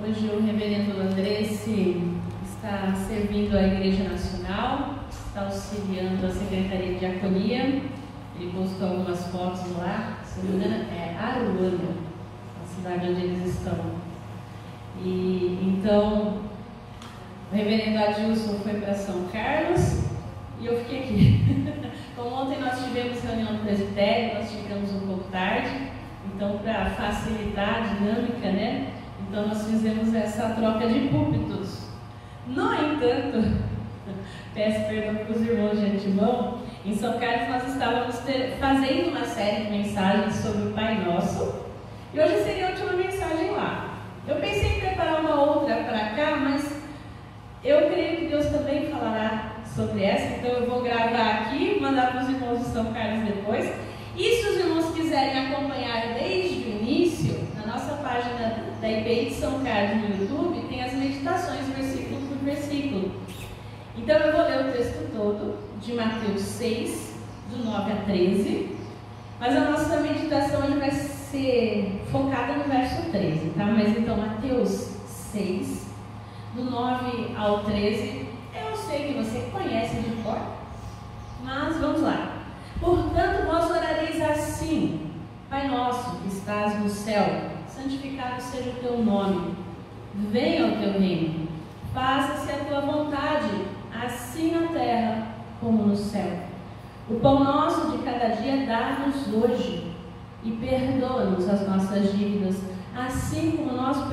Hoje o reverendo Andresse está servindo a Igreja Nacional, está auxiliando a Secretaria de Diaconia. Ele postou algumas fotos lá, se não me engano é Aruanda, a cidade onde eles estão. E então o reverendo Adilson foi para São Carlos e eu fiquei aqui. Como ontem nós tivemos reunião do presbitério, nós chegamos um pouco tarde, então para facilitar a dinâmica, né? Então nós fizemos essa troca de púlpitos. No entanto, peço perdão para os irmãos de antemão, em São Carlos nós estávamos fazendo uma série de mensagens sobre o Pai Nosso, e hoje seria a última mensagem lá. Eu pensei em preparar uma outra para cá, mas eu creio que Deus também falará sobre essa, então eu vou gravar aqui, mandar para os irmãos de São Carlos depois. E se os irmãos quiserem acompanhar desde o início, na nossa página da IPI de São Carlos no YouTube, tem as meditações versículo por versículo. Então eu vou ler o texto todo, de Mateus 6, do 9 a 13, mas a nossa meditação hoje vai ser focada no verso 13, tá? Mas então Mateus 6, do 9 ao 13, eu sei que você conhece de cor, mas vamos lá. Portanto, vós orareis assim: Pai nosso que estás no céu, santificado seja o teu nome, venha o teu reino, faça-se a tua vontade, assim na terra como no céu. O pão nosso de cada dia dá-nos hoje, e perdoa-nos as nossas dívidas, assim como nós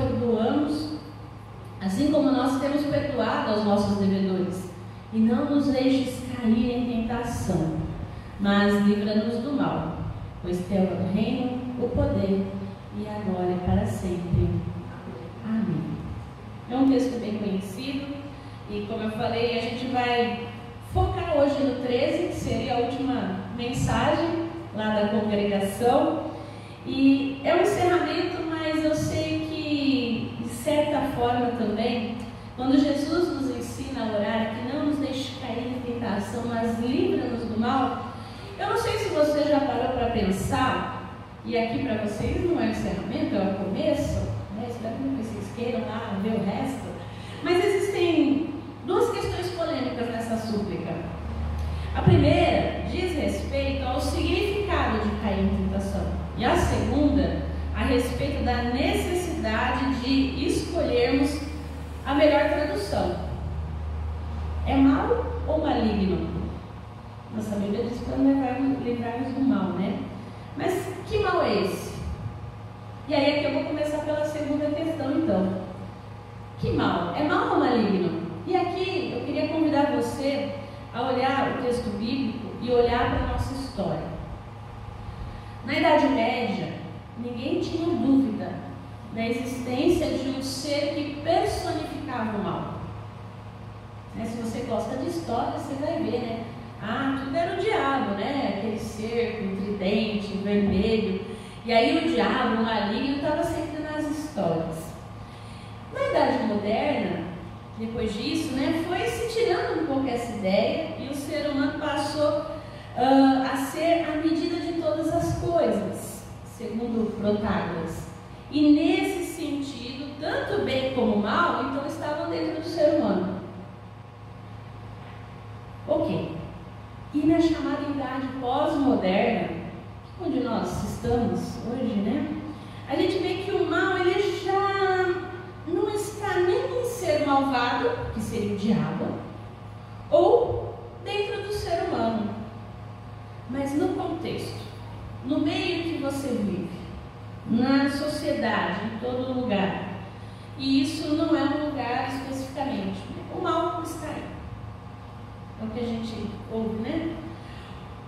temos perdoado aos nossos devedores, e não nos deixes cair em tentação, mas livra-nos do mal, pois teu é o reino, o poder e a glória para sempre. Amém. É um texto bem conhecido e, como eu falei, a gente vai focar hoje no 13, que seria a última mensagem lá da congregação, e é um encerramento, mas eu sei que, de certa forma também, quando Jesus nos ensina a orar, que não nos deixe cair em tentação, mas livra-nos do mal. Eu não sei se você já parou para pensar, e aqui para vocês não é o encerramento, é o começo, né? Espero que vocês queiram lá ver o resto, mas existem duas questões polêmicas nessa súplica. A primeira diz respeito ao significado de cair em tentação, e a segunda a respeito da necessidade de escolhermos a melhor tradução. É mal ou maligno? Nossa Bíblia diz para livrar-nos do mal, né? Mas que mal é esse? E aí é que eu vou começar pela segunda questão, então. Que mal? É mal ou maligno? E aqui eu queria convidar você a olhar o texto bíblico e olhar para a nossa história. Na Idade Média, ninguém tinha dúvida da existência de um ser que personificava o mal. Se você gosta de história, você vai ver, né? Tudo era o diabo, né? Aquele ser com tridente, vermelho. E aí o diabo, o maligno, estava sempre nas histórias. Na Idade Moderna, depois disso, né, foi se tirando um pouco essa ideia e o ser humano passou a ser a medida de todas as coisas, segundo Protágoras. E nesse sentido, tanto bem como mal, então estavam dentro do ser humano. Ok. E na chamada idade pós-moderna, onde nós estamos hoje, né? A gente vê que o mal, ele já não está nem em ser malvado, que seria o diabo, ou dentro do ser humano, mas no contexto, no meio que você vive, na sociedade, em todo lugar. E isso não é um lugar especificamente, né? O mal está aí. É o que a gente ouve, né?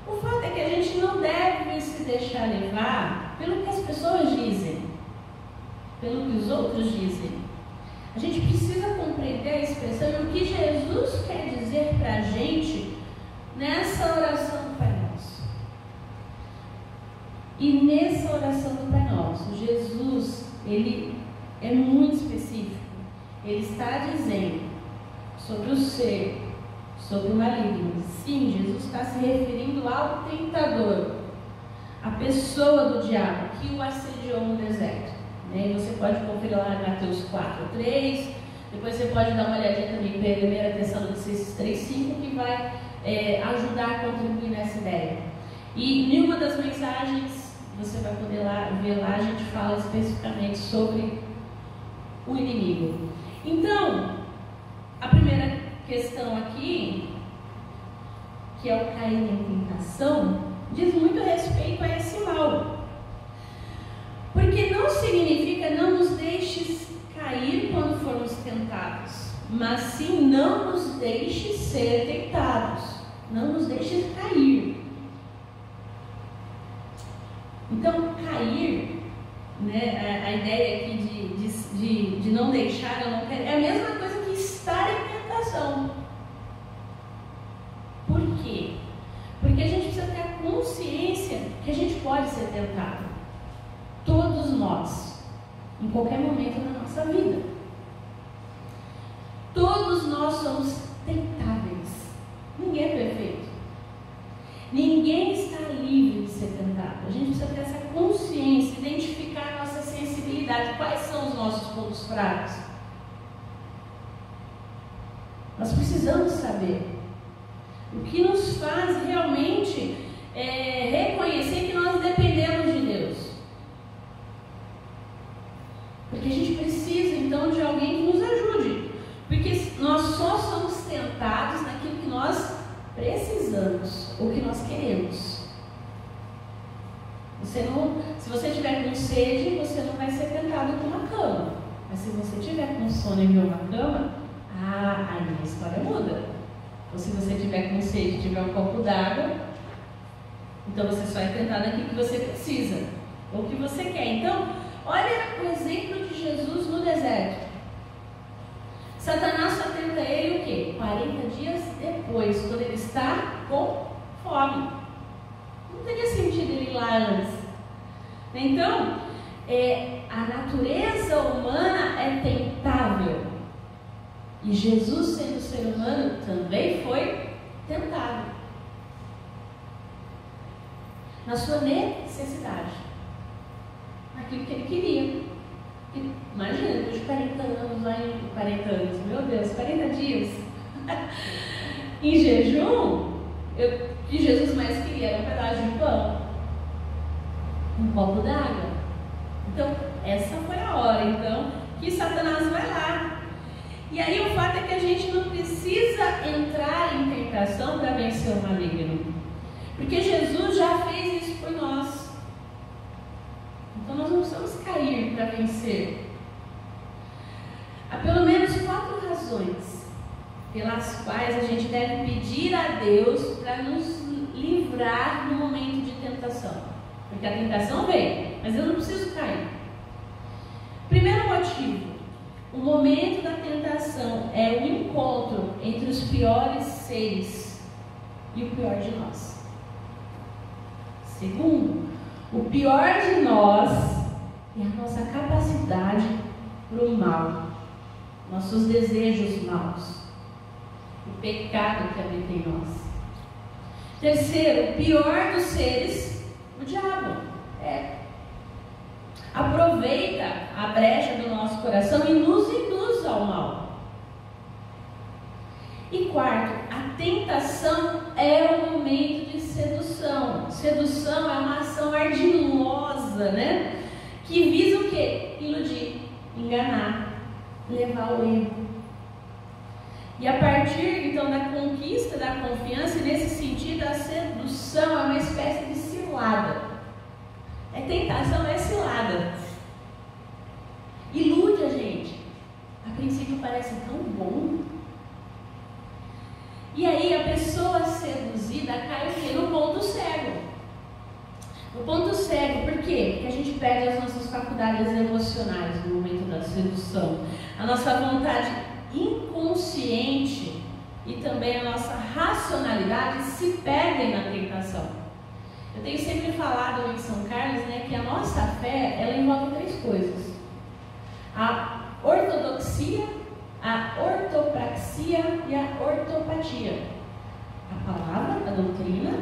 O fato é que a gente não deve se deixar levar pelo que as pessoas dizem, pelo que os outros dizem. A gente precisa compreender a expressão e o que Jesus quer dizer para a gente nessa oração do Pai Nosso. E nessa oração do Pai Nosso, Jesus, ele é muito específico. Ele está dizendo sobre o ser, sobre o maligno. Sim, Jesus está se referindo ao tentador, a pessoa do diabo que o assediou no deserto. né? E você pode conferir lá em Mateus 4:3, depois você pode dar uma olhadinha também em 1 Tessalonicenses 3:5, que vai ajudar a contribuir nessa ideia. E em uma das mensagens, você vai poder ver lá, a gente fala especificamente sobre o inimigo. Então, a primeira questão aqui, que é o cair em tentação, diz muito respeito a esse mal. Porque não significa não nos deixes cair quando formos tentados, mas sim não nos deixes ser tentados, não nos deixes cair. Então, cair, né, a ideia aqui de não deixar, eu não quero, é a mesma coisa que estar em tentação. Por quê? Porque a gente precisa ter a consciência que a gente pode ser tentado. Todos nós, em qualquer momento da nossa vida. Todos nós somos tentáveis. Ninguém é perfeito. Ninguém está livre de ser tentado. A gente precisa ter essa consciência, identificar a nossa sensibilidade. Quais são os nossos pontos fracos? Nós precisamos saber. O que nos faz realmente reconhecer que nós dependemos de Deus. Porque a gente precisa então de alguém que nos ajude. Porque nós só somos tentados naquilo que nós precisamos, ou que nós queremos. Se você tiver com sede, você não vai ser tentado com uma cama. Mas se você tiver com sono e ver uma cama, aí a história muda. Ou se você tiver com sede e tiver um copo d'água, então você só é tentado naquilo que você precisa, ou o que você quer. Então, olha o exemplo de Jesus no deserto. Satanás só tenta ele o quê? 40 dias depois, quando ele está com fome. Não teria sentido ele ir lá antes. Então, a natureza humana é tentável. E Jesus, sendo ser humano, também foi tentado. Na sua necessidade. Naquilo que ele queria. Imagina, depois de 40 anos, lá em 40 anos, meu Deus, 40 dias em jejum, o que Jesus mais queria era um pedaço de pão, um copo d'água. Então, essa foi a hora, então, que Satanás vai lá. E aí o fato é que a gente não precisa entrar em tentação para vencer o maligno, porque Jesus já fez isso por nós. Então nós não precisamos cair para vencer. Há pelo menos 4 razões pelas quais a gente deve pedir a Deus para nos livrar no momento de tentação. Porque a tentação vem, mas eu não preciso cair. Primeiro motivo: o momento da tentação é o encontro entre os piores seres e o pior de nós. Segundo, o pior de nós é a nossa capacidade para o mal, nossos desejos maus, o pecado que habita em nós. Terceiro, o pior dos seres, o diabo. Aproveita a brecha do nosso coração e nos induz ao mal. E quarto, a tentação é o momento de sedução. Sedução é uma ação ardilosa, né? Que visa o quê? Iludir, enganar, levar ao erro. E a partir então da conquista da confiança, nesse sentido, a sedução é uma espécie de cilada. Tentação é cilada. Ilude a gente. A princípio parece tão bom. E aí a pessoa seduzida cai o quê? No ponto cego. No ponto cego, por quê? Porque a gente perde as nossas faculdades emocionais no momento da sedução. A nossa vontade inconsciente e também a nossa racionalidade se perdem na tentação. Eu tenho sempre falado em São Carlos, né, que a nossa fé, ela envolve 3 coisas: a ortodoxia, a ortopraxia e a ortopatia. A palavra, a doutrina,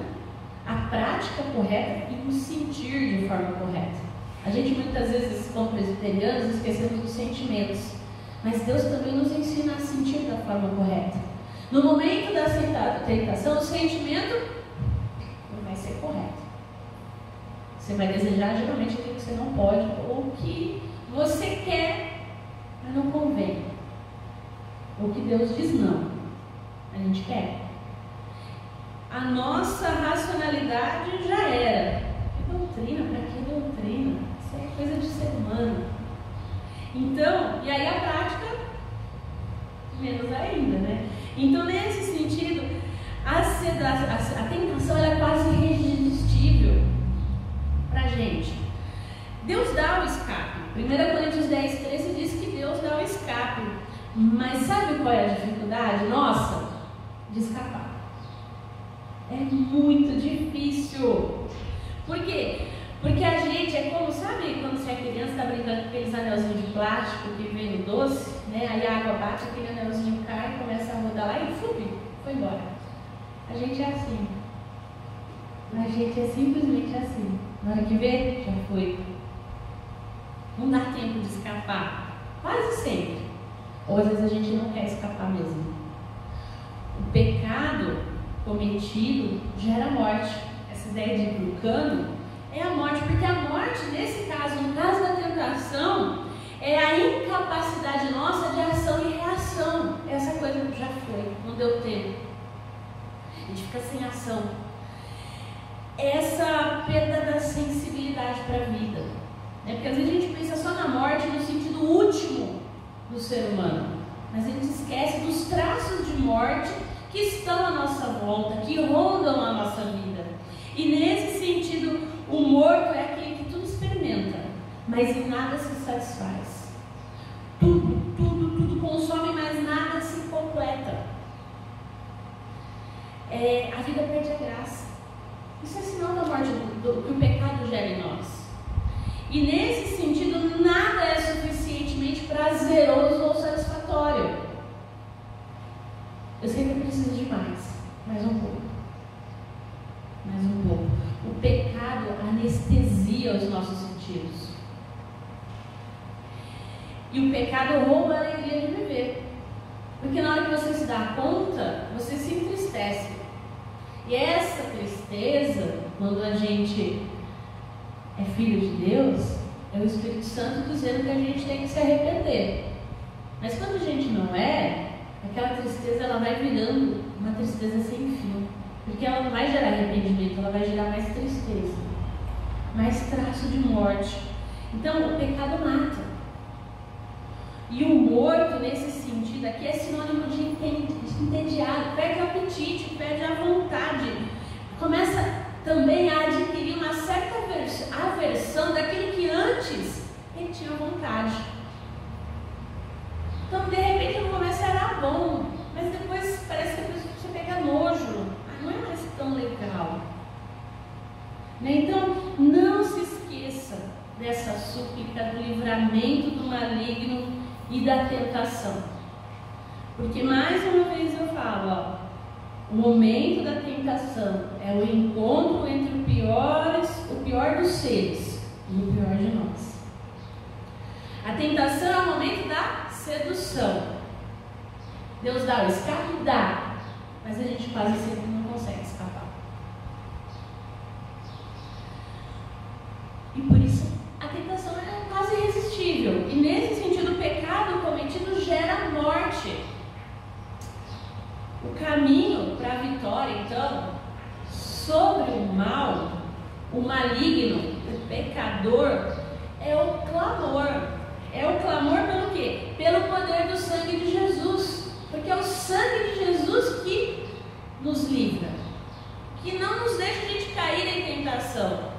a prática correta e o sentir de forma correta. A gente muitas vezes, como presbiterianos, esquecemos dos sentimentos. Mas Deus também nos ensina a sentir da forma correta. No momento da tentação, o sentimento não vai ser correto. Você vai desejar geralmente aquilo que você não pode, ou o que você quer, mas não convém. O que Deus diz não, a gente quer. A nossa racionalidade já era. Que doutrina? Para que doutrina? Isso é coisa de ser humano. Então, e aí a prática, menos ainda, né? Então, nesse sentido, a tentação ela é quase irresistível para a gente. Deus dá o escape. 1 Coríntios 10:13 diz que Deus dá o escape. Mas sabe qual é a dificuldade nossa? De escapar. É muito difícil. Por quê? Porque a gente é como, sabe, quando você é criança, está brincando com aqueles anelzinhos de plástico que vem no doce, né? Aí a água bate, aquele anelzinho cai, começa a rodar lá e foi embora. A gente é assim. A gente é simplesmente assim. Na hora que vê, já foi. Não dá tempo de escapar. Quase sempre. Ou às vezes a gente não quer escapar mesmo. O pecado cometido gera morte. Essa ideia de ir pro cano é a morte, porque a morte, nesse caso, no caso da tentação, é a incapacidade nossa de ação e reação. Essa coisa já foi, não deu tempo. A gente fica sem ação. Essa perda da sensibilidade para a vida. Né? Porque às vezes a gente pensa só na morte no sentido último do ser humano. Mas a gente esquece dos traços de morte que estão à nossa volta, que rondam a nossa vida. E nesse sentido, o morto é aquele que tudo experimenta, mas em nada se satisfaz. Tudo consome, mas nada se completa. A vida perde a graça. Isso é sinal da morte, que o pecado gera em nós. E nesse sentido, nada é suficientemente prazeroso ou satisfatório. Eu sempre preciso de mais um pouco. Mais um pouco. O pecado anestesia os nossos sentidos. E o pecado rouba a alegria de viver. Porque na hora que você se dá conta, você se entristece. E essa tristeza, quando a gente é filho de Deus, é o Espírito Santo dizendo que a gente tem que se arrepender. Mas quando a gente não é, aquela tristeza ela vai virando uma tristeza sem fim. Porque ela não vai gerar arrependimento, ela vai gerar mais tristeza, mais traço de morte. Então o pecado mata. E o morto, nesse sentido aqui, é sinônimo de entediado, perde o apetite, perde a vontade, começa também a adquirir uma certa aversão daquilo que antes ele tinha vontade. Então, de repente, no começo era bom, mas depois parece que você pega nojo, não é mais tão legal. Então, não se esqueça dessa súplica do livramento do maligno e da tentação. Porque, mais uma vez eu falo, o momento da tentação é o encontro entre o pior dos seres e o pior de nós. A tentação é o momento da sedução. Deus dá o escape? Dá. Mas a gente quase sempre não consegue escapar. E por isso a tentação é quase irresistível. E nesse sentido, o pecado cometido gera morte. O caminho para a vitória, então, sobre o mal, o maligno, o pecador, é o clamor. É o clamor pelo quê? Pelo poder do sangue de Jesus. Porque é o sangue de Jesus que nos livra, que não nos deixa a gente cair em tentação.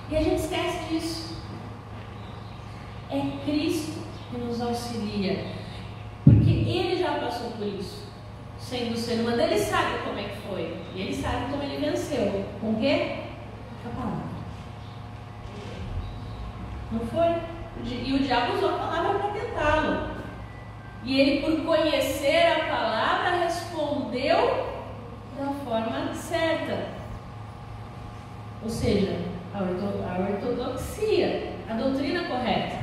E a gente esquece disso. É Cristo que nos auxilia, porque Ele já passou por isso, sendo ser humano. Ele sabe como é que foi, e Ele sabe como Ele venceu. Com o quê? Com a palavra. Não foi? E o diabo usou a palavra para tentá-lo. E ele, por conhecer a palavra, respondeu da forma certa. Ou seja, a ortodoxia, a doutrina correta.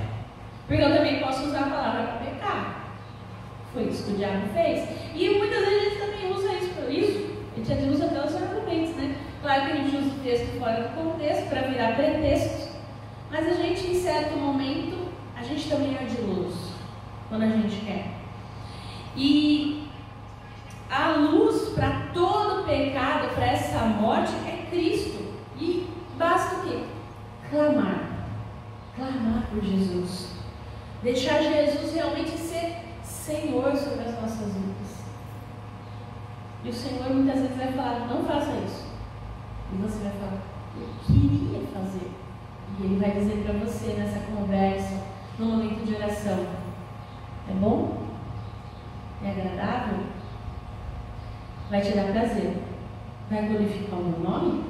Porque eu também posso usar a palavra para pecar. Foi isso que o diabo fez. E muitas vezes a gente também usa isso por isso. A gente usa até os argumentos, né? Claro que a gente usa o texto fora do contexto para virar pretextos. Mas a gente, em certo momento, a gente também é ardiloso quando a gente quer. E a luz para todo pecado, para essa morte, é Cristo. E basta o quê? Clamar. Clamar por Jesus. Deixar Jesus realmente ser Senhor sobre as nossas vidas. E o Senhor muitas vezes vai falar, não faça isso. E você vai falar, eu queria fazer. E Ele vai dizer para você nessa conversa, no momento de oração, é bom? É agradável? Vai te dar prazer? Vai glorificar o meu nome?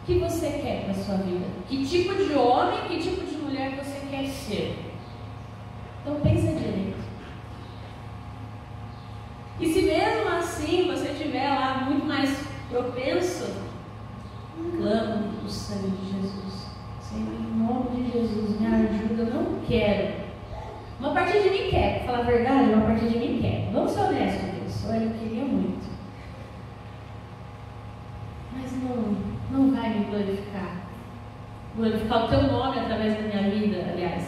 O que você quer para a sua vida? Que tipo de homem, que tipo de mulher você quer ser? Então pensa direito. E se mesmo assim você estiver lá muito mais propenso, clama o sangue de Jesus. Senhor, em nome de Jesus, me ajuda, eu não quero. Uma parte de mim quer, para falar a verdade, uma parte de mim quer. Vamos ser honestos, Deus. Olha, eu queria muito. Mas não vai me glorificar. Glorificar o teu nome através da minha vida, aliás.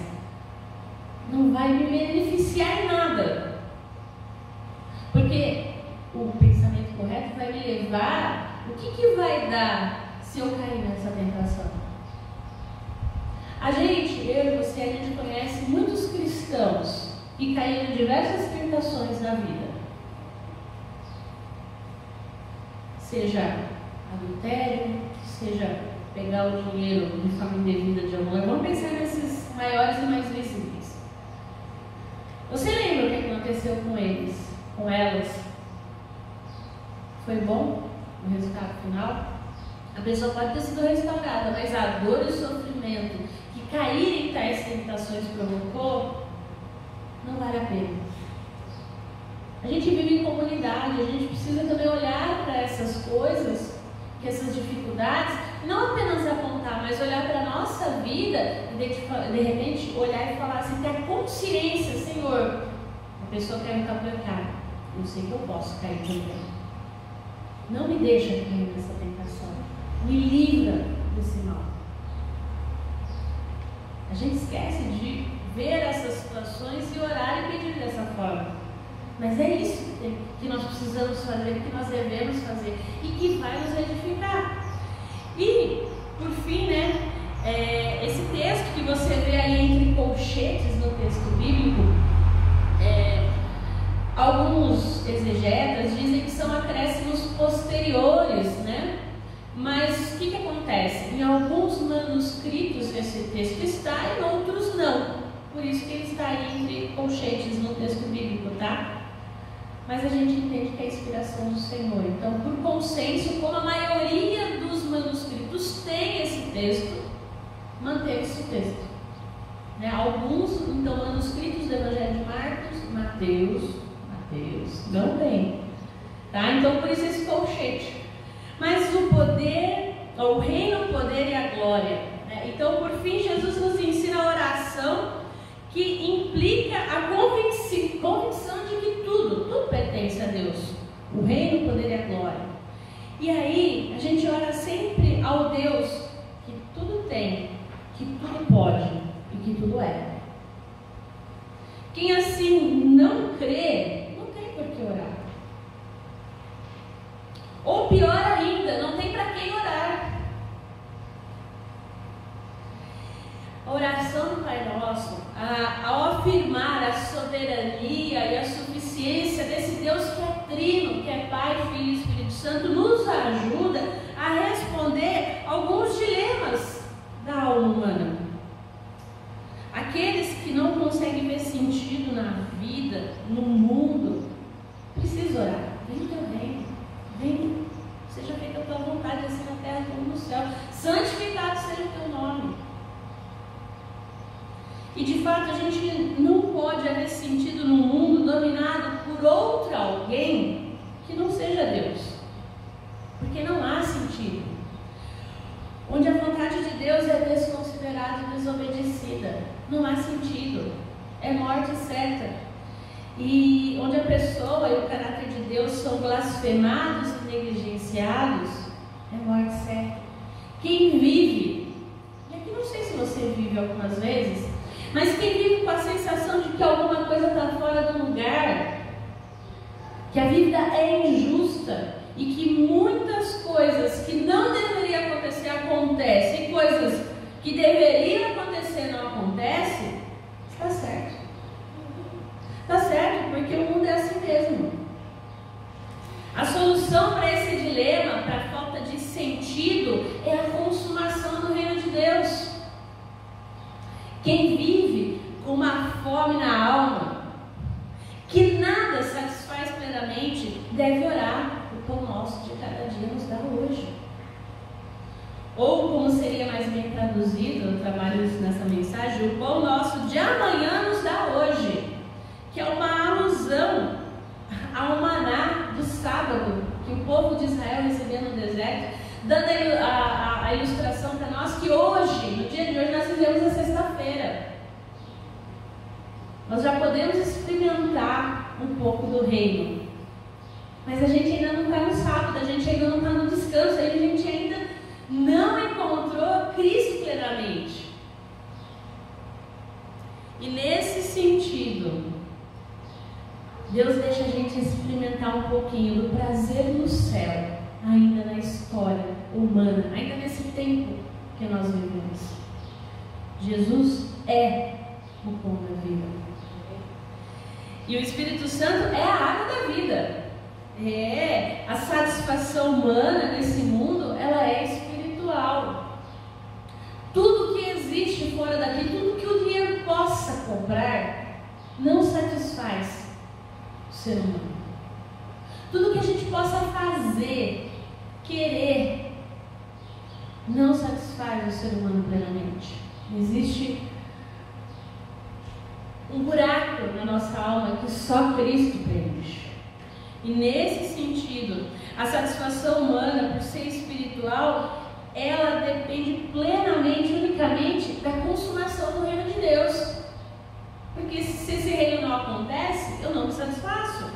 Não vai me beneficiar em nada. Porque o pensamento correto vai me levar. O que vai dar se eu cair nessa tentação? A gente, eu e você, a gente conhece muitos cristãos que caíram em diversas tentações na vida. Seja adultério, seja pegar o dinheiro de forma indevida de amor. Vamos pensar nesses maiores e mais visíveis. Você lembra o que aconteceu com eles, com elas? Foi bom o resultado final? A pessoa pode ter sido restaurada, mas a dor e o sofrimento que cair em tais tentações provocou, não vale a pena. A gente vive em comunidade, a gente precisa também olhar para essas coisas, que essas dificuldades, não apenas apontar, mas olhar para a nossa vida e de repente olhar e falar assim, ter a consciência, Senhor, a pessoa quer me pecado, eu sei que eu posso cair também. Não me deixa cair nessa tentação, me livra desse mal. A gente esquece de ver essas situações e orar e pedir dessa forma. Mas é isso que nós precisamos fazer, que nós devemos fazer e que vai nos edificar. E, por fim, esse texto que você vê aí entre colchetes no texto bíblico, alguns exegetas dizem que são acréscimos posteriores, né? Mas o que acontece? Em alguns manuscritos esse texto está, em outros não. Por isso que ele está aí entre colchetes no texto bíblico, tá? Mas a gente entende que é a inspiração do Senhor. Então, por consenso, como a maioria dos manuscritos tem esse texto, manteve-se o texto. Alguns, então, manuscritos do Evangelho de Marcos, Mateus, não tem. Tá? Então, por isso esse colchete. Mas o poder, o reino, o poder e a glória. Então, por fim, Jesus nos ensina a oração que implica a convicção de que tudo pertence a Deus. O reino, o poder e a glória. E aí, a gente ora sempre ao Deus que tudo tem, que tudo pode e que tudo é. Quem assim não crê, não tem por que orar. Ou pior ainda, não tem para quem orar. A oração do Pai Nosso, ao afirmar a soberania e a suficiência desse Deus que é trino, que é Pai, Filho e Espírito Santo, nos ajuda a responder alguns dilemas da alma humana. Aqueles que não conseguem ver sentido na vida, no mundo, precisam orar. Vem teu reino, vem, seja feita a tua vontade, assim na terra como no céu. Santificado seja o teu nome. E de fato a gente não pode haver sentido no mundo dominado por outro alguém que não seja Deus, porque não há sentido. pecado desobedecida. Não há sentido. É morte certa. E onde a pessoa e o caráter de Deus são blasfemados e negligenciados, é morte certa. Quem vive, e aqui não sei se você vive algumas vezes, mas quem vive com a sensação de que alguma coisa está fora do lugar, que a vida é injusta e que muitas coisas que não deveriam acontecer acontecem, e coisas que deveriam acontecer não acontecem, está certo. Está certo, porque o mundo é assim mesmo. A solução para esse dilema, para a falta de sentido, é a consumação do reino de Deus. Quem vive com uma fome na alma, que nada satisfaz plenamente, deve orar: o pão nosso de cada dia nos dá hoje. Ou, como seria mais bem traduzido, eu trabalho isso nessa mensagem, o pão nosso de amanhã nos dá hoje, que é uma alusão ao maná do sábado, que o povo de Israel recebia no deserto, dando a ilustração para nós que hoje, no dia de hoje, nós vivemos a sexta-feira. Nós já podemos experimentar um pouco do reino, mas a gente ainda não está no sábado, a gente ainda não está no descanso, a gente ainda não encontrou Cristo plenamente. E nesse sentido, Deus deixa a gente experimentar um pouquinho do prazer no céu, ainda na história humana, ainda nesse tempo que nós vivemos. Jesus é o pão da vida. E o Espírito Santo é a água da vida. É a satisfação humana nesse mundo, ela é espiritual. Tudo que existe fora daqui, tudo que o dinheiro possa comprar, não satisfaz ser humano. Tudo que a gente possa fazer, querer, não satisfaz o ser humano plenamente. Existe um buraco na nossa alma que só Cristo preenche. E nesse sentido, a satisfação humana, por ser espiritual, ela depende plenamente, unicamente, da consumação do reino de Deus. Porque se esse reino não acontece, eu não me satisfaço.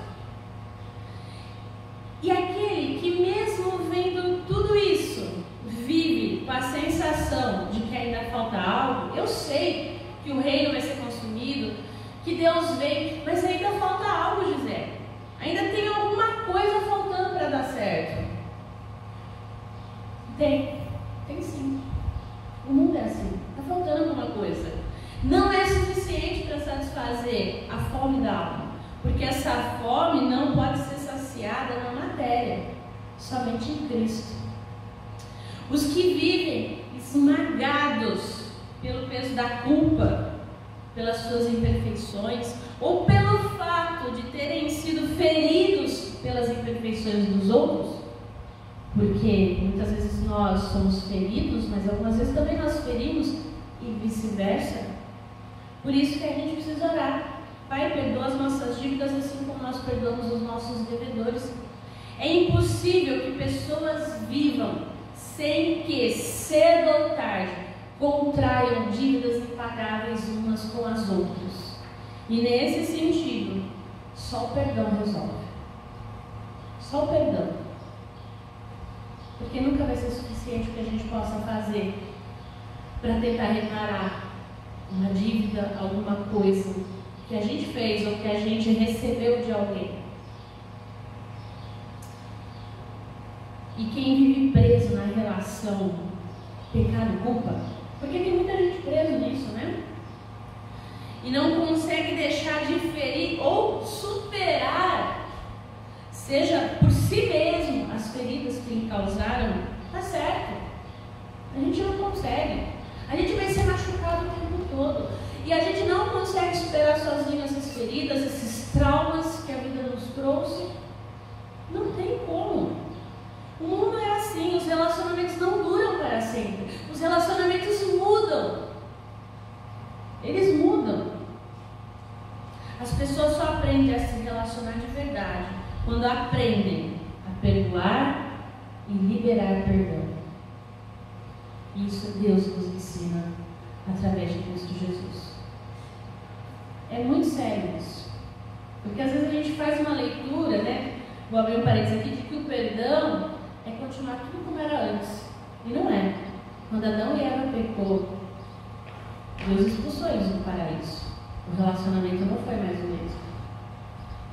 E aquele que, mesmo vendo tudo isso, vive com a sensação de que ainda falta algo, eu sei que o reino vai ser consumido, que Deus vem, mas ainda falta algo, José. Ainda tem alguma coisa faltando para dar certo. Tem sim. O mundo é assim, está faltando alguma coisa. Não é suficiente para satisfazer a fome da alma, porque essa fome não pode ser saciada na matéria, somente em Cristo. Os que vivem esmagados pelo peso da culpa, pelas suas imperfeições, ou pelo fato de terem sido feridos pelas imperfeições dos outros, porque muitas vezes nós somos feridos, mas algumas vezes também nós ferimos e vice-versa. Por isso que a gente precisa orar. Pai, perdoa as nossas dívidas assim como nós perdoamos os nossos devedores. É impossível que pessoas vivam sem que, cedo ou tarde, contraiam dívidas impagáveis umas com as outras. E nesse sentido, só o perdão resolve. Só o perdão. Porque nunca vai ser suficiente o que a gente possa fazer para tentar reparar uma dívida, alguma coisa que a gente fez ou que a gente recebeu de alguém. E quem vive preso na relação pecado e culpa, porque tem muita gente presa nisso, né? E não consegue deixar de ferir ou superar, seja por si mesmo, as feridas que lhe causaram, tá certo. A gente não consegue. A gente vai ser machucado o tempo todo. E a gente não consegue superar sozinho essas feridas, esses traumas que a vida nos trouxe. Não tem como. O mundo é assim, os relacionamentos não duram para sempre. Os relacionamentos mudam. Eles mudam. As pessoas só aprendem a se relacionar de verdade quando aprendem a perdoar e liberar perdão. Isso Deus nos ensina através de Cristo Jesus. É muito sério isso. Porque às vezes a gente faz uma leitura, né? Vou abrir um parênteses aqui, de que o perdão é continuar tudo como era antes. E não é. Quando Adão e Eva pecou, Deus expulsou eles do paraíso. O relacionamento não foi mais o mesmo.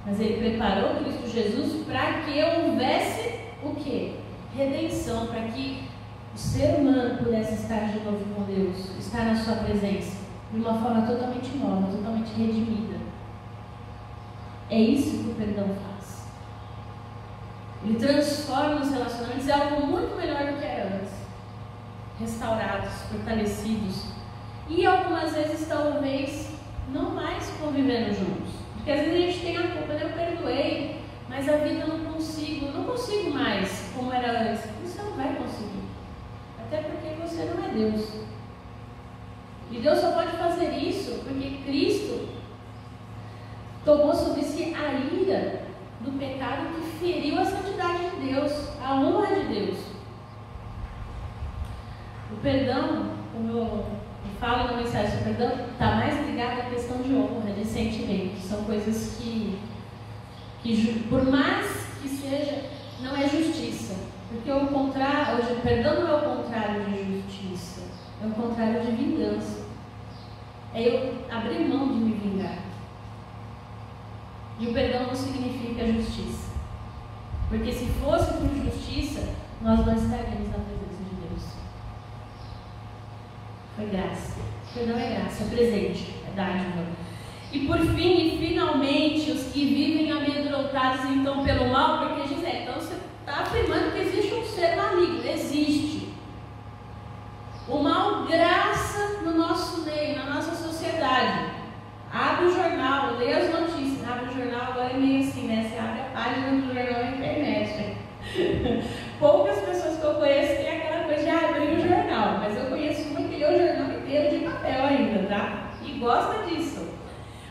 Mas Ele preparou Cristo Jesus para que houvesse o quê? Redenção, para que o ser humano pudesse estar de novo com Deus, estar na sua presença, de uma forma totalmente nova, totalmente redimida. É isso que o perdão faz. Ele transforma os relacionamentos em algo muito melhor do que era antes. Restaurados, fortalecidos. E algumas vezes, talvez, não mais convivendo juntos. Porque às vezes a gente tem a culpa, né? Eu perdoei, mas a vida eu não consigo mais como era antes. Você não vai conseguir. Até porque você não é Deus. E Deus só pode fazer isso porque Cristo tomou sobre si a ira do pecado que feriu a santidade de Deus, a honra de Deus. O perdão, como eu falo na mensagem, o perdão está mais ligado à questão de honra, de sentimento, que são coisas que por mais que seja, não é justiça. Porque o perdão não é o contrário de justiça, é o contrário de vingança. É eu abrir mão de me vingar. E o perdão não significa justiça. Porque se fosse por justiça, nós não estaríamos na presença de Deus. Foi graça. O perdão é graça, é presente, é dádiva. E por fim, e finalmente, os que vivem amedrontados então pelo mal, porque diz, então você está afirmando que existe um ser maligno. Existe. O mal graça no nosso meio, na nossa sociedade. Abre o jornal, lê as notícias. Abre o jornal, agora é meio assim, né? Você abre a página do jornal na internet. Poucas pessoas que eu conheço têm aquela coisa de abrir o jornal, mas eu conheço uma que lê o jornal inteiro de papel ainda, tá? E gosta disso.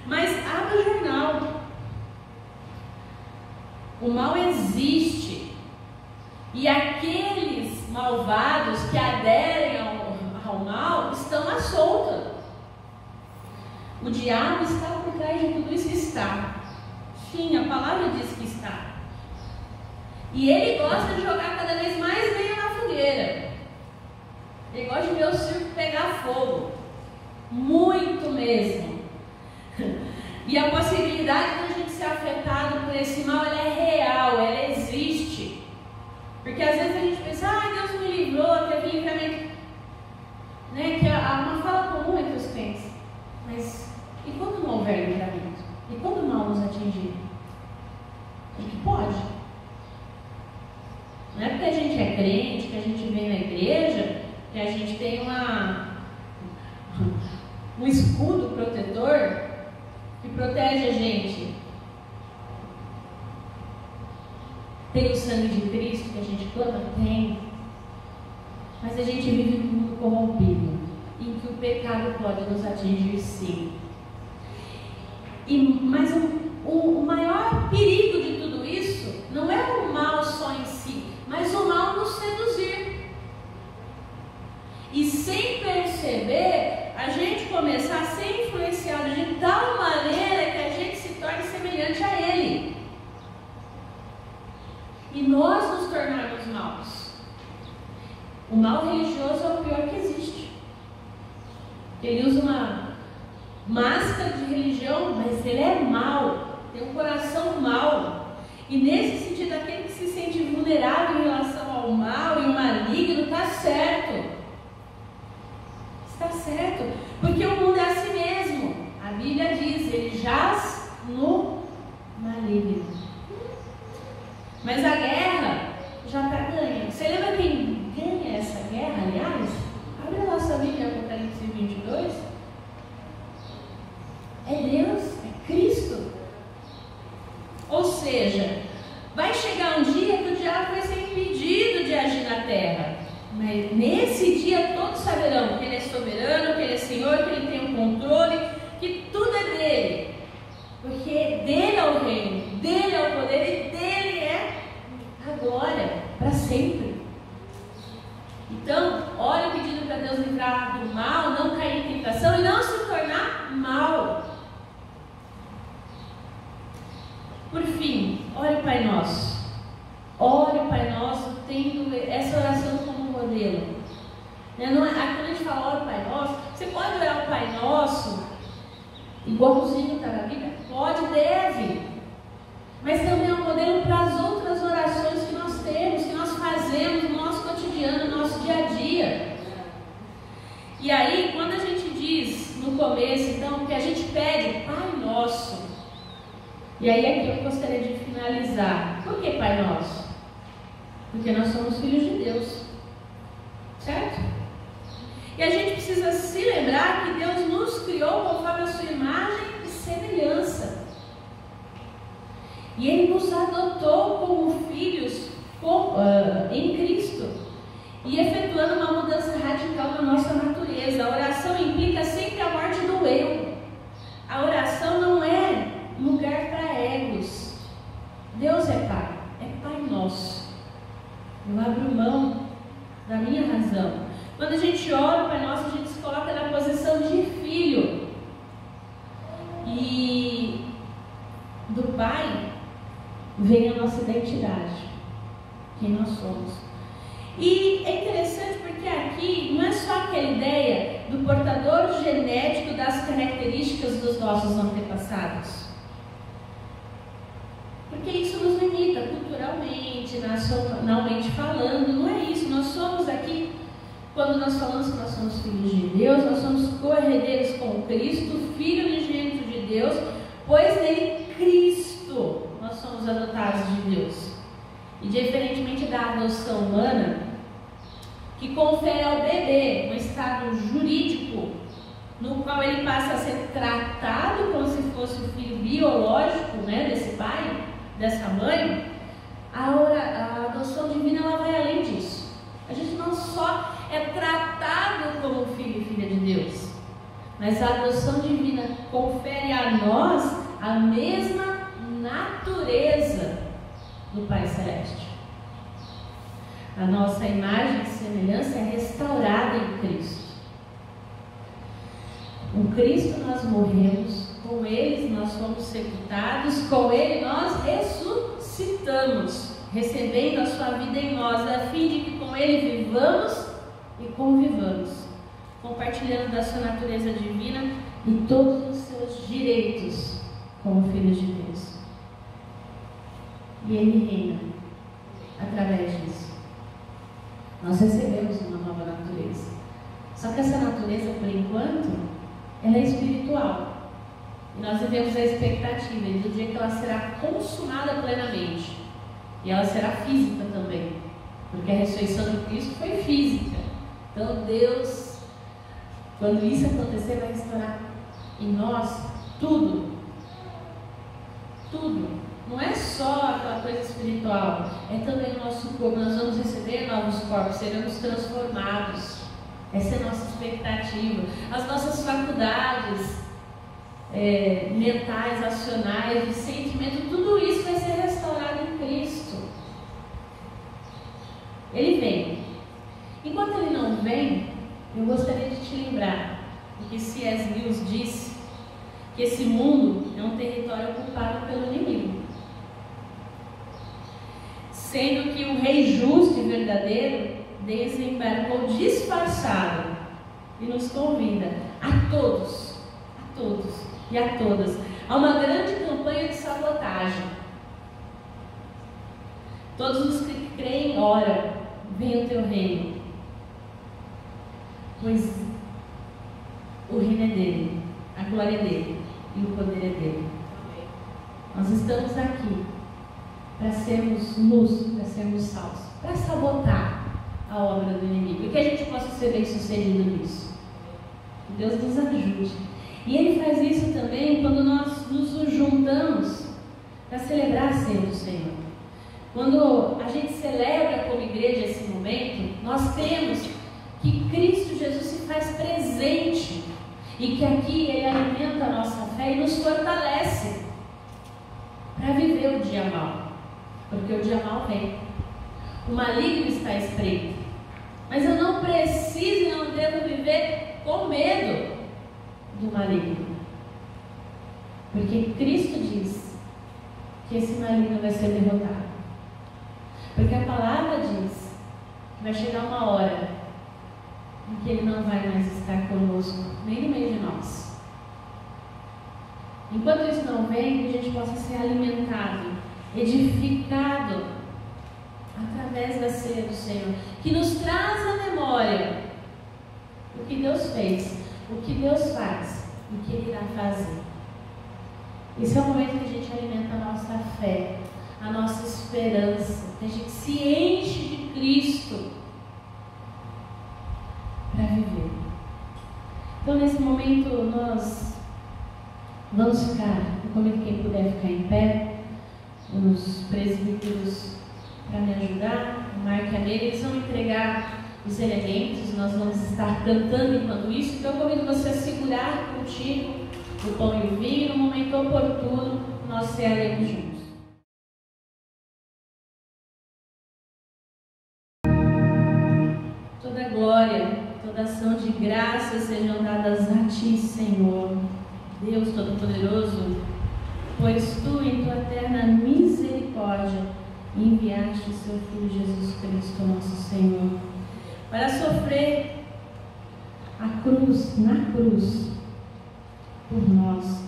Mas abre o jornal. O mal existe. E aqueles malvados que aderem ao mal estão à solta. O diabo está por trás de tudo isso. Está. Sim, a palavra diz que está. E ele gosta de jogar cada vez mais lenha na fogueira. Ele gosta de ver o circo pegar fogo. Muito mesmo. E a possibilidade de a gente ser afetado por esse mal, ela é real, ela existe. Porque às vezes a gente pensa, Deus me livrou, teve livramento, né? Que é uma fala comum entre os crentes. Mas e quando não houver livramento? E quando o mal nos atingir? O que pode? Não é porque a gente é crente, que a gente vem na igreja, que a gente tem um escudo protetor que protege a gente. Tem o sangue de Cristo que a gente clama? Tem. Mas a gente vive num mundo corrompido, em que o pecado pode nos atingir, sim. Mas o maior perigo de tudo isso não é o mal só em si, mas o mal nos seduzir. E sem perceber, a gente começar a ser influenciado de tal maneira que a gente se torne semelhante a ele. E nós nos tornarmos maus. O mal religioso é o pior que existe. Ele usa uma máscara de religião, mas ele é mau. Tem um coração mau. E nesse sentido, aquele que se sente vulnerável em relação ao mal e o maligno, está certo. Está certo. Porque o mundo é assim mesmo. A Bíblia diz, ele jaz no maligno. Mas a guerra já está ganha. Você lembra quem ganha essa guerra, aliás? Abre a nossa Bíblia, Apocalipse 22. É Deus, é Cristo. Ou seja, vai chegar um dia que o diabo vai ser impedido de agir na terra. Mas nesse dia todos saberão que ele é soberano, que ele é Senhor, que ele tem o controle, que tudo é dele. Porque dele é o reino, dele é o poder e dele é a glória para sempre. Então, olha o pedido para Deus. nos livrar do mal, não cair em tentação e não se tornar mal. Por fim, ore o Pai Nosso. Ore o Pai Nosso tendo essa oração como modelo. Não é, quando a gente fala ore o Pai Nosso, você pode orar o Pai Nosso igualzinho está na Bíblia? Pode, deve. Mas também é um modelo para as outras orações que nós temos, que nós fazemos no nosso cotidiano, no nosso dia a dia. E aí, quando a gente diz no começo, então, que a gente pede Pai Nosso, e aí aqui eu gostaria de finalizar. Por que Pai Nosso? Porque nós somos filhos de Deus, certo? E a gente precisa se lembrar que Deus nos criou conforme a sua imagem e semelhança. E Ele nos adotou como filhos em Cristo. E efetuando uma mudança radical na nossa natureza. A oração implica sempre a morte do eu. A oração não é lugar para egos. Deus é Pai. É Pai Nosso. Eu abro mão da minha razão. Quando a gente ora o Pai Nosso, a gente se coloca na posição de filho. E do Pai vem a nossa identidade, quem nós somos. E é interessante porque aqui não é só aquela ideia do portador genético das características dos nossos antepassados. Porque isso nos limita culturalmente, nacionalmente falando, não é isso. Nós somos aqui, quando nós falamos que nós somos filhos de Deus, nós somos co-herdeiros com Cristo, Filho unigênito de Deus, pois nele Cristo nós somos adotados de Deus. E diferentemente da adoção humana, que confere ao bebê um estado jurídico, no qual ele passa a ser tratado como se fosse o filho biológico, desse pai, dessa mãe, a adoção divina ela vai além disso. A gente não só é tratado como filho e filha de Deus, mas a adoção divina confere a nós a mesma natureza do Pai Celeste. A nossa imagem e semelhança é restaurada em Cristo. Com Cristo nós morremos, com Ele nós fomos sepultados, com Ele nós ressuscitamos, recebendo a sua vida em nós, a fim de que com Ele vivamos e convivamos, compartilhando da sua natureza divina e todos os seus direitos como filhos de Deus. E Ele reina através disso. Nós recebemos uma nova natureza. Só que essa natureza, por enquanto, ela é espiritual. E nós vivemos a expectativa do dia que ela será consumada plenamente. E ela será física também. Porque a ressurreição de Cristo foi física. Então Deus, quando isso acontecer, vai restaurar em nós tudo. Tudo. Não é só aquela coisa espiritual, é também o nosso corpo. Nós vamos receber novos corpos, seremos transformados. Essa é a nossa expectativa. As nossas faculdades mentais, acionais, de sentimento, tudo isso vai ser restaurado em Cristo. Ele vem. Enquanto Ele não vem, eu gostaria de te lembrar o que C.S. Lewis disse, que esse mundo é um território ocupado pelo inimigo. Sendo que o Rei justo e verdadeiro desembarcou disfarçado e nos convida a todos e a todas a uma grande campanha de sabotagem. Todos os que creem, ora, venha o teu reino, pois o reino é dele, a glória é dele e o poder é dele. Nós estamos aqui para sermos luz, para sermos salvos, para sabotar a obra do inimigo, e que a gente possa ser bem sucedido nisso. Que Deus nos ajude. E Ele faz isso também quando nós nos juntamos para celebrar a ceia do Senhor. Quando a gente celebra como igreja esse momento, nós temos que Cristo Jesus se faz presente e que aqui Ele alimenta a nossa fé e nos fortalece para viver o dia mau. Porque o dia mau vem, o maligno está espreito, mas eu não preciso e não devo Porque Cristo diz que esse maligno vai ser derrotado. Porque a palavra diz que vai chegar uma hora em que ele não vai mais estar conosco, nem no meio de nós. Enquanto isso não vem, que a gente possa ser alimentado, edificado através da ceia do Senhor, que nos traz à memória o que Deus fez, o que Deus faz e o que Ele irá fazer. Esse é o momento que a gente alimenta a nossa fé, a nossa esperança, que a gente se enche de Cristo para viver. Então, nesse momento, nós vamos ficar, eu convido quem puder ficar em pé, os presbíteros para me ajudar, o Marco e a Meire, eles vão entregar os elementos, nós vamos estar cantando enquanto isso, então eu convido você a segurar contigo o pão e o vinho, no momento oportuno, nós cearemos juntos. Toda glória, toda ação de graça sejam dadas a Ti, Senhor, Deus Todo-Poderoso, pois Tu, em Tua eterna misericórdia, enviaste o Seu Filho Jesus Cristo, nosso Senhor, para sofrer a cruz, na cruz, por nós,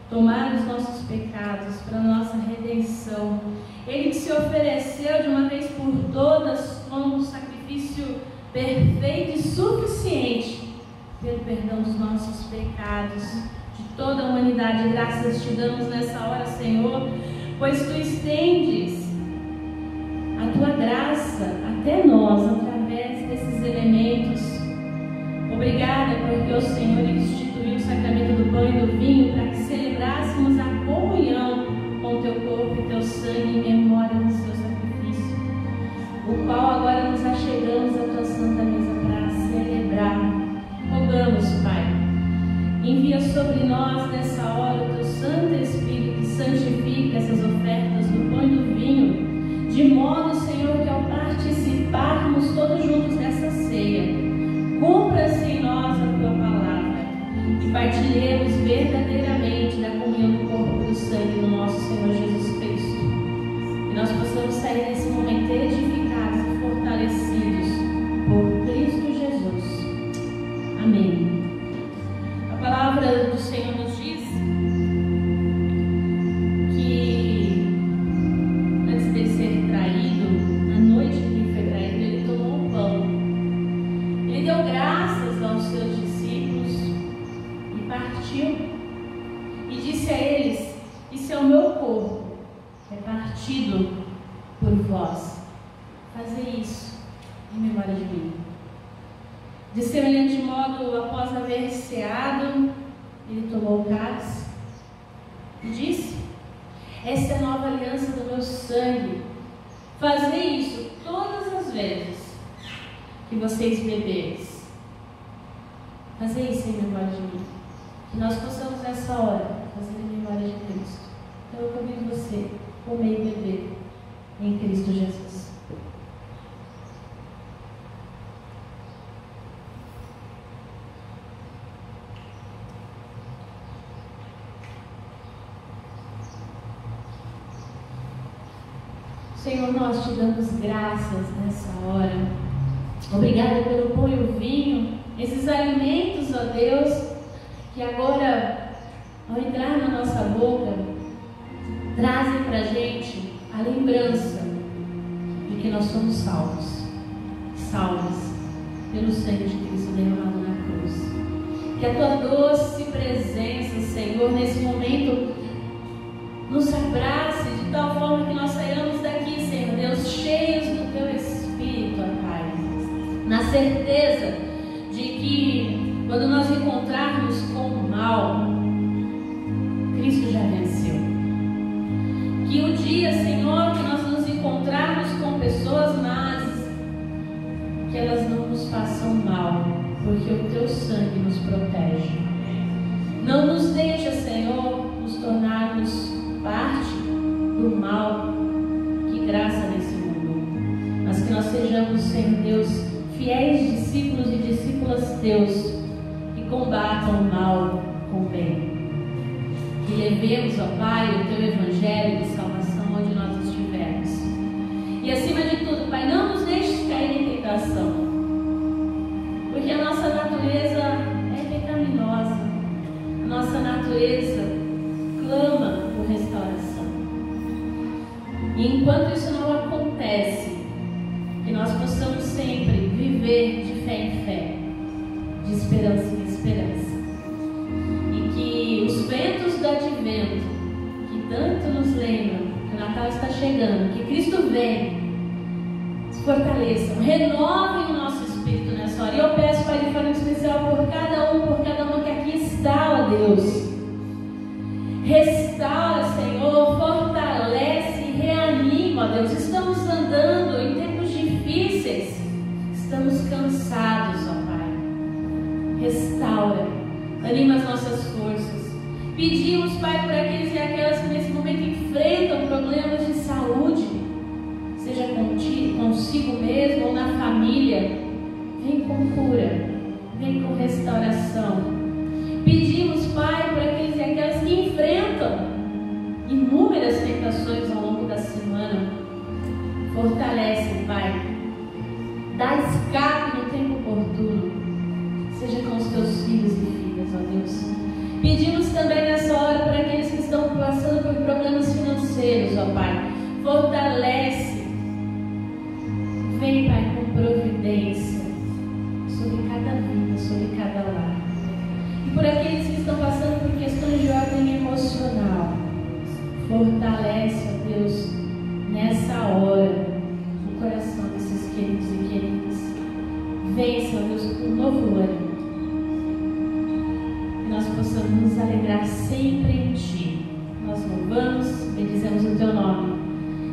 tomar os nossos pecados para nossa redenção. Ele que se ofereceu de uma vez por todas como um sacrifício perfeito e suficiente pelo perdão dos nossos pecados, de toda a humanidade. Graças te damos nessa hora, Senhor, pois Tu estendes a Tua graça até nós, através desses elementos. Obrigada porque o Senhor instituiu o sacramento do pão e do vinho para que celebrássemos a comunhão com Teu corpo e Teu sangue em memória do Seu sacrifício, o qual agora nos achegamos à Tua santa mesa para celebrar. Rogamos, Pai, envia sobre nós nessa hora o Teu Santo Espírito que santifica essas ofertas do pão e do vinho, de modo, Senhor, que ao participarmos todos juntos dessa ceia, cumpra-se em nós a Tua palavra e partilhemos verdadeiramente da comunhão do corpo e do sangue do nosso Senhor Jesus Cristo. Que nós possamos sair desse momento edificados e fortalecidos por Cristo Jesus. Amém. A palavra do Senhor nos diz que antes de ser traído, na noite em que foi traído, ele tomou um pão. Ele deu graças aos seus discípulos e partiu e disse a eles: isso é o meu corpo, é partido por vós. Fazei isso em memória de mim. De semelhante modo, após haver ceado, ele tomou o cálice e disse: esta é a nova aliança do meu sangue. Fazei isso todas as vezes que vocês beberes. Fazei isso em memória de mim. Que nós possamos nessa hora fazer em memória de Cristo. Então eu convido você a comer e beber em Cristo Jesus. Senhor, nós te damos graças nessa hora. Obrigada pelo pão e o vinho, esses alimentos, ó Deus, que agora, ao entrar na nossa boca, trazem para a gente a lembrança de que nós somos salvos pelo sangue de Cristo derramado na cruz. Que a Tua doce presença, Senhor, nesse momento, nos abrace de tal forma que nós saiamos daqui, Senhor Deus, cheios do Teu Espírito, ó Pai, na certeza de que quando nós encontrarmos com o mal, Cristo já venceu. Que o dia, Senhor, que nós nos encontrarmos com pessoas más, que elas não nos façam mal, porque o Teu sangue nos protege. Não nos deixa, Senhor, nos tornarmos parte do mal que graça nesse mundo, mas que nós sejamos, Senhor Deus, fiéis discípulos e discípulas Teus, que combatam o mal com o bem. que levemos, ó Pai, o Teu Evangelho de salvação onde nós estivermos. E acima de tudo, Pai, não nos deixes cair em tentação, porque a nossa natureza é pecaminosa, a nossa natureza clama por restauração. E enquanto isso não acontece, que nós possamos sempre viver de fé em fé, de esperança em esperança, e que os ventos do advento, que tanto nos lembram que o Natal está chegando, que Cristo vem, se fortaleçam, renovem o nosso espírito nessa hora. E eu peço, Pai, de forma especial por cada uma que aqui está, ó Deus. Restaura, Senhor, fortalece e reanima, ó Deus. Estamos andando em tempos difíceis, estamos cansados, ó Pai. Restaura, anima as nossas forças. Pedimos, Pai, por aqueles e aquelas que nesse momento enfrentam problemas de saúde, seja consigo mesmo ou na família. Vem com cura, vem com restauração. Pedimos, Pai, por aqueles e aquelas que enfrentam inúmeras tentações ao longo da semana. Fortalece, Pai. Dá escape no tempo oportuno. Seja com os teus filhos e filhas, ó Deus. Pedimos também nessa hora por aqueles que estão passando por problemas financeiros, ó Pai. Fortalece. Vem, Pai, com providência sobre cada vida, sobre cada lar. E por aqueles que estão passando por questões de ordem emocional, fortalece, ó Deus, nessa hora, o coração desses queridos e queridas. Vença, ó Deus, com um novo ânimo. Que nós possamos nos alegrar sempre em Ti. Nós louvamos, bendizemos o Teu nome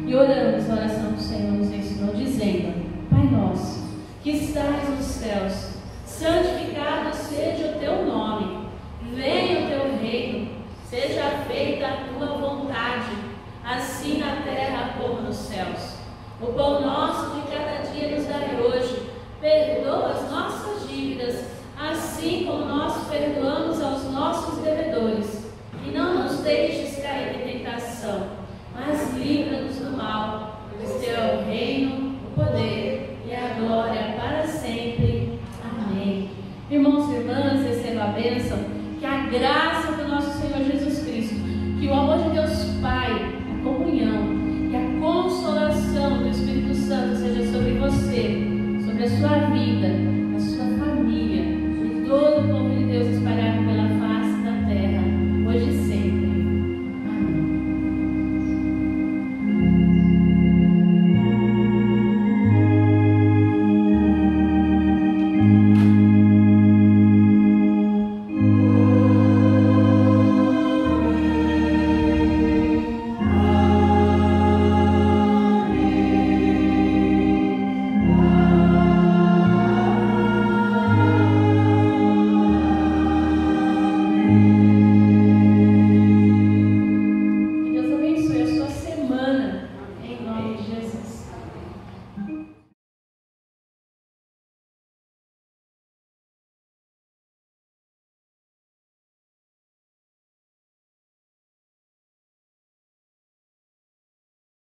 e oramos a oração que o Senhor nos ensinou, dizendo: Pai nosso, que estás nos céus, santificado seja o Teu nome. Venha o Teu reino, seja feita a Tua vontade, assim na terra como nos céus. O pão nosso de cada dia nos dai hoje. Perdoa as nossas dívidas, assim como nós perdoamos aos nossos devedores. E não nos deixes cair em tentação, mas livra-nos do mal, pois Teu é o reino, o poder e a glória para sempre. Amém. Irmãos e irmãs, receba a bênção. Que a graça